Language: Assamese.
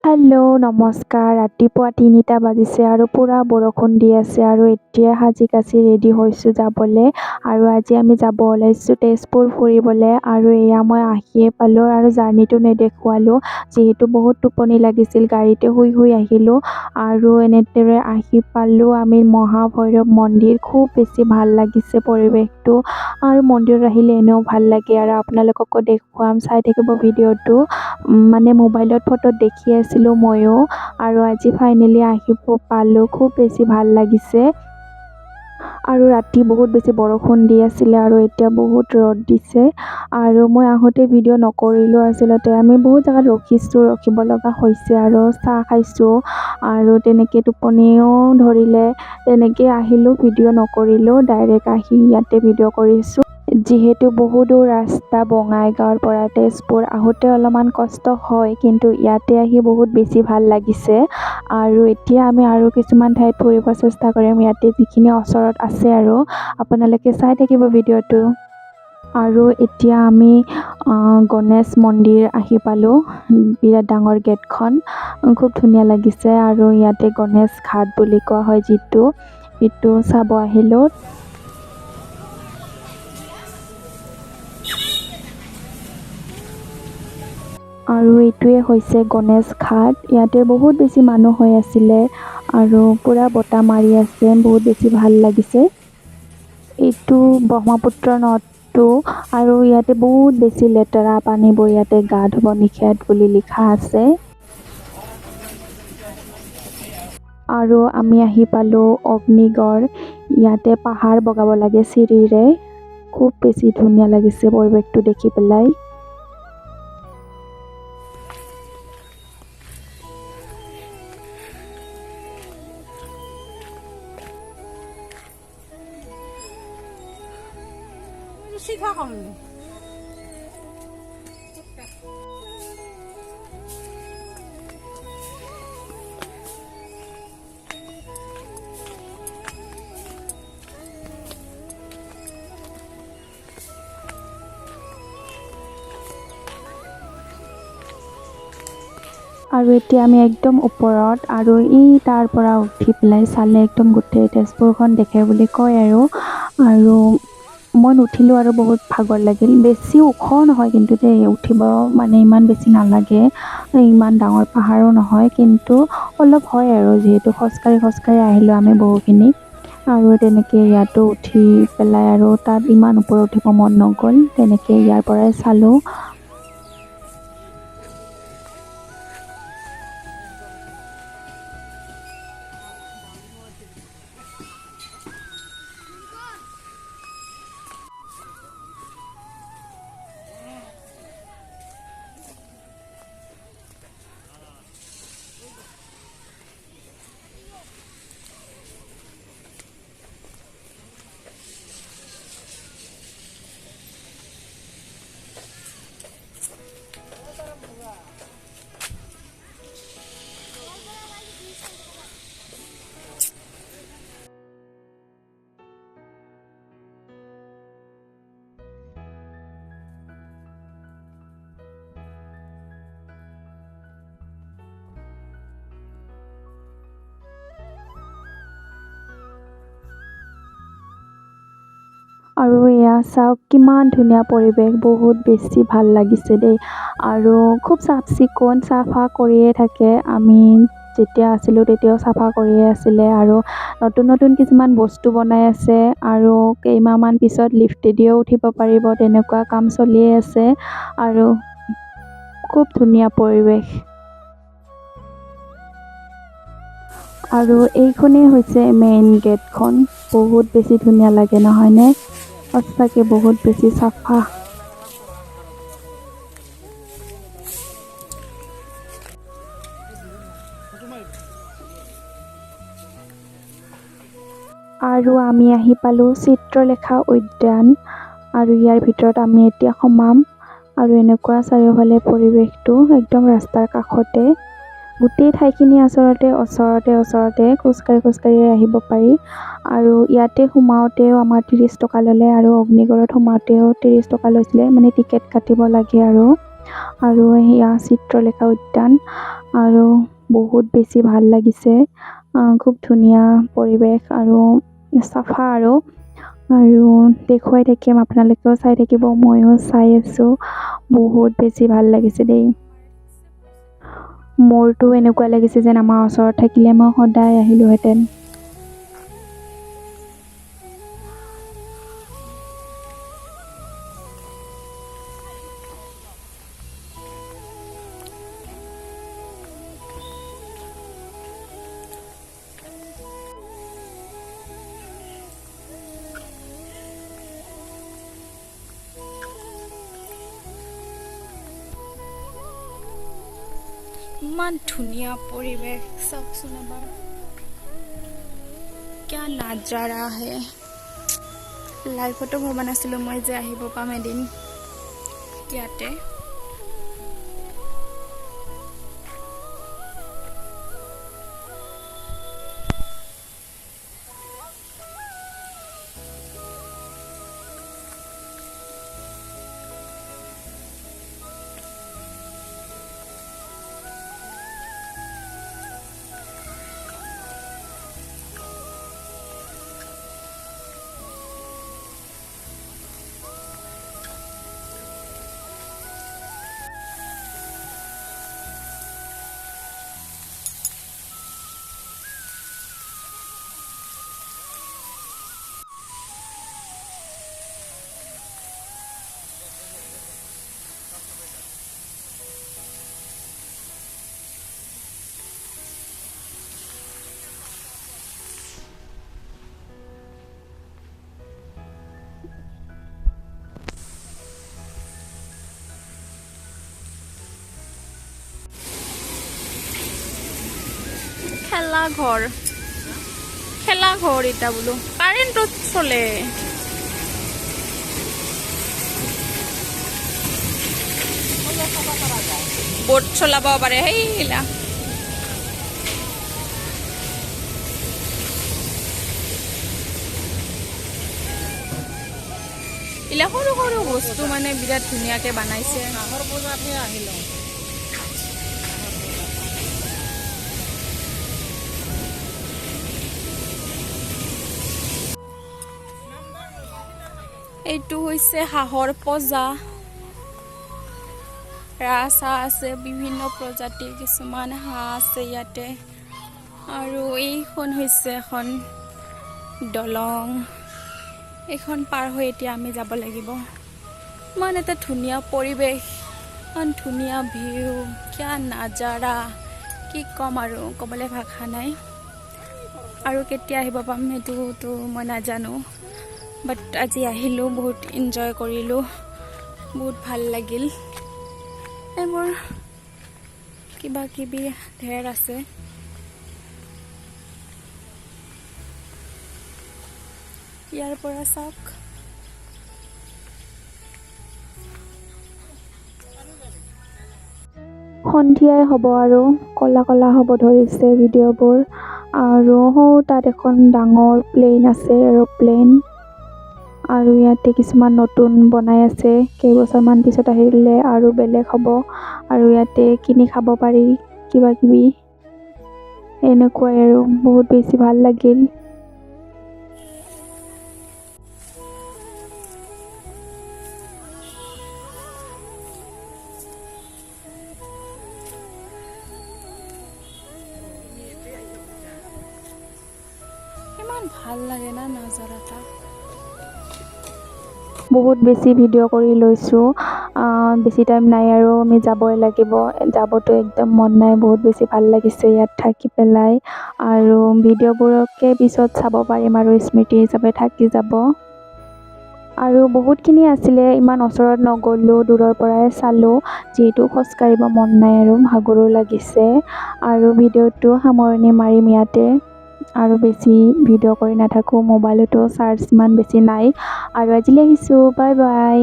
হেল্ল' নমস্কাৰ। ৰাতিপুৱা ৩টা বাজিছে আৰু পুৰা বৰষুণ দি আছে আৰু এতিয়া সাজি কাচি ৰেডি হৈছোঁ যাবলৈ। আৰু আজি আমি যাব ওলাইছোঁ তেজপুৰ ফুৰিবলৈ। আৰু এয়া মই আহিয়ে পালোঁ আৰু জাৰ্ণিটো নেদেখুৱালোঁ যিহেতু বহুত টোপনি লাগিছিল, গাড়ীতে শুই আহিলোঁ। আৰু এনেদৰে আহি পালোঁ আমি মহাভৈৰৱ মন্দিৰ। খুব বেছি ভাল লাগিছে পৰিৱেশটো, আৰু মন্দিৰত আহিলে এনেও ভাল লাগে। আৰু আপোনালোককো দেখুৱাম, চাই থাকিব ভিডিঅ'টো। মানে মোবাইলত ফটোত দেখি আছিলোঁ ময়ো, আৰু আজি ফাইনেলি আহিব পালোঁ। খুব বেছি ভাল লাগিছে। আৰু ৰাতি বহুত বেছি বৰষুণ দি আছিলে আৰু এতিয়া বহুত ৰ'দ দিছে। আৰু মই আহোঁতে ভিডিঅ' নকৰিলোঁ আচলতে। আমি বহুত জেগাত ৰখিব লগা হৈছে আৰু চাহ খাইছোঁ, আৰু তেনেকৈ টোপনিও ধৰিলে, তেনেকৈ আহিলোঁ, ভিডিঅ' নকৰিলোঁ। ডাইৰেক্ট আহি ইয়াতে ভিডিঅ' কৰিছোঁ। যিহেতু বহু দূৰ ৰাস্তা বঙাইগাঁৱৰ পৰা তেজপুৰ, আহোঁতে অলপমান কষ্ট হয়, কিন্তু ইয়াতে আহি বহুত বেছি ভাল লাগিছে। আৰু এতিয়া আমি আৰু কিছুমান ঠাইত ফুৰিব চেষ্টা কৰিম, ইয়াতে যিখিনি ওচৰত আছে আৰু আপোনালোকে চাই থাকিব ভিডিঅ'টো। আৰু এতিয়া আমি গণেশ মন্দিৰ আহি পালোঁ। বিৰাট ডাঙৰ গেটখন, খুব ধুনীয়া লাগিছে। আৰু ইয়াতে গণেশ ঘাট বুলি কোৱা হয় সেইটো চাব আহিলোঁ। আৰু এইটোৱে হৈছে গণেশ ঘাট। ইয়াতে বহুত বেছি মানুহ হৈ আছিলে আৰু পুৰা বতাহ মাৰি আছে, বহুত বেছি ভাল লাগিছে। এইটো ব্ৰহ্মপুত্ৰ নদটো, আৰু ইয়াতে বহুত বেছি লেতেৰা পানীবোৰ, ইয়াতে গা ধুব নিষেধ বুলি লিখা আছে। আৰু আমি আহি পালোঁ অগ্নিগড়। ইয়াতে পাহাৰ বগাব লাগে চিৰিৰে। খুব বেছি ধুনীয়া লাগিছে পৰিৱেশটো দেখি পেলাই। আৰু এতিয়া আমি একদম ওপৰত, আৰু তাৰ পৰা উঠি পেলাই চালে একদম গোটেই তেজপুৰখন দেখে বুলি কয় আৰু মই নুঠিলোঁ আৰু বহুত ভাগৰ লাগিল। বেছি ওখ নহয় কিন্তু উঠিব মানে ইমান বেছি নালাগে, ইমান ডাঙৰ পাহাৰো নহয়, কিন্তু অলপ হয় আৰু যিহেতু খোজকাঢ়ি আহিলোঁ আমি বহুখিনি। আৰু তেনেকৈ ইয়াতো উঠি পেলাই, আৰু তাত ইমান ওপৰত উঠিব মন নগ'ল, তেনেকৈ ইয়াৰ পৰাই চালোঁ। আৰু এয়া চাওক কিমান ধুনীয়া পৰিৱেশ, বহুত বেছি ভাল লাগিছে দেই। আৰু খুব চাফ চিকুণ, চাফা কৰিয়ে থাকে। আমি যেতিয়া আছিলোঁ তেতিয়াও চাফা কৰিয়ে আছিলে, আৰু নতুন নতুন কিছুমান বস্তু বনাই আছে, আৰু কেইমাহমান পিছত লিফ্টেদিও উঠিব পাৰিব, তেনেকুৱা কাম চলিয়ে আছে। আৰু খুব ধুনীয়া পৰিৱেশ। আৰু এইখনেই হৈছে মেইন গেটখন। বহুত বেছি ধুনীয়া লাগে নহয়নে? সঁচাকৈ বহুত বেছি চাফা। আৰু আমি আহি পালোঁ চিত্ৰলেখা উদ্যান, আৰু ইয়াৰ ভিতৰত আমি এতিয়া সোমাম। আৰু এনেকুৱা চাৰিওফালে পৰিৱেশটো একদম ৰাস্তাৰ কাষতে। গোটেই ঠাইখিনি ওচৰতে খোজকাঢ়ি আহিব পাৰি। আৰু ইয়াতে সোমাওঁতেও আমাৰ 30 টকা ল'লে, আৰু অগ্নিগড়ত সোমাওঁতেও 30 টকা লৈছিলে, মানে টিকেট কাটিব লাগে আৰু আৰু সেয়া চিত্ৰলেখা উদ্যান আৰু বহুত বেছি ভাল লাগিছে। খুব ধুনীয়া পৰিৱেশ আৰু চাফা আৰু দেখুৱাই থাকিম, আপোনালোকেও চাই থাকিব, ময়ো চাই আছোঁ। বহুত বেছি ভাল লাগিছে দেই। মোৰতো এনেকুৱা লাগিছে যেন আমাৰ ওচৰত থাকিলে মই সদায় আহিলোহেঁতেন। ইমান ধুনীয়া পৰিৱেশ চাওকচোন এবাৰ, क्या নাজাৰা হে। লাইফতো ভবা নাছিলোঁ মই যে আহিব পাম এদিন ইয়াতে। খেলা ঘৰ এটা বোলো, কাৰেণ্টত চলে। বোট চলাব পাৰে সেইলা। ইলা সৰু সৰু বস্তু মানে বিৰাট ধুনীয়াকে বনাইছে। এইটো হৈছে হাঁহৰ পজা। ৰাজহাঁহ আছে, বিভিন্ন প্ৰজাতিৰ কিছুমান হাঁহ আছে ইয়াতে। আৰু এইখন হৈছে এখন দলং। এইখন পাৰ হৈ এতিয়া আমি যাব লাগিব। ইমান এটা ধুনীয়া পৰিৱেশ, ইমান ধুনীয়া ভিউ, क्या নাজাৰা, কি ক'ম আৰু, ক'বলৈ ভাষা নাই। আৰু কেতিয়া আহিব পাম সেইটোতো মই নাজানো, বাট আজি আহিলোঁ, বহুত এনজয় কৰিলোঁ, বহুত ভাল লাগিল। এইবোৰ কিবা কিবি ঢেৰ আছে। ইয়াৰ পৰা চাওক, সন্ধিয়াই হ'ব আৰু ক'লা ক'লা হ'ব ধৰিছে ভিডিঅ'বোৰ। আৰু তাত এখন ডাঙৰ প্লেন আছে, এৰোপ্লেন। আৰু ইয়াতে কিছুমান নতুন বনাই আছে, কেইবছৰমান পিছত আহিলে আৰু বেলেগ হ'ব। আৰু ইয়াতে কিনি খাব পাৰি কিবা কিবি, এনেকুৱাই আৰু বহুত বেছি ভাল লাগিল। ইমান ভাল লাগে না নাজাৰাটা। বহুত বেছি ভিডিঅ' কৰি লৈছোঁ, বেছি টাইম নাই আৰু আমি যাবই লাগিব। যাবতো একদম মন নাই, বহুত বেছি ভাল লাগিছে ইয়াত থাকি পেলাই। আৰু ভিডিঅ'বোৰকে পিছত চাব পাৰিম আৰু স্মৃতি হিচাপে থাকি যাব। আৰু বহুতখিনি আছিলে, ইমান ওচৰত নগ'লোঁ, দূৰৰ পৰাই চালোঁ, যিহেতু খোজকাঢ়িব মন নাই আৰু ভাগৰো লাগিছে। আৰু ভিডিঅ'টো সামৰণি মাৰিম ইয়াতে। আৰু বেছি ভিডিঅ' কৰি নাথাকোঁ, মোবাইলতো চাৰ্জ ইমান বেছি নাই। আৰু আজিলৈ আহিছোঁ, বাই বাই।